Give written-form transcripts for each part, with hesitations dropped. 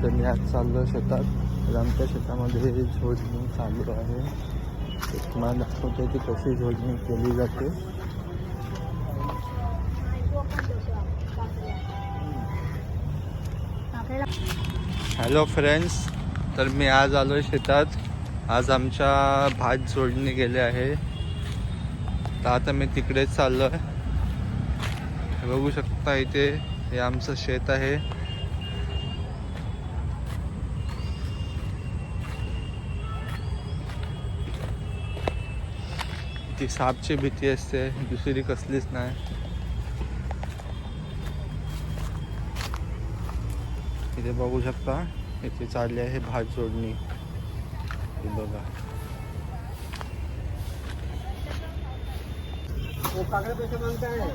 तर मी आज चाललो शेतात. तर आमच्या शेतामध्ये झोडणी चालू आहे. तर तुम्हाला दाखवतो की कशी झोडणी केली जाते. हॅलो फ्रेंड्स, तर मी आज आलो शेतात. आज आमच्या भात झोडणी गेले आहे. तर आता मी तिकडेच चाललो आहे. बघू शकता इथे हे आमचं शेत आहे. ती सापची भीती असते, दुसरी कसलीच नाही. इथे बघू शकता इथे चालली आहे भात जोडणी. हे बघा. पैसे मागता है.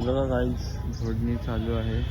बघा गाईज, झोडणी चालू आहे.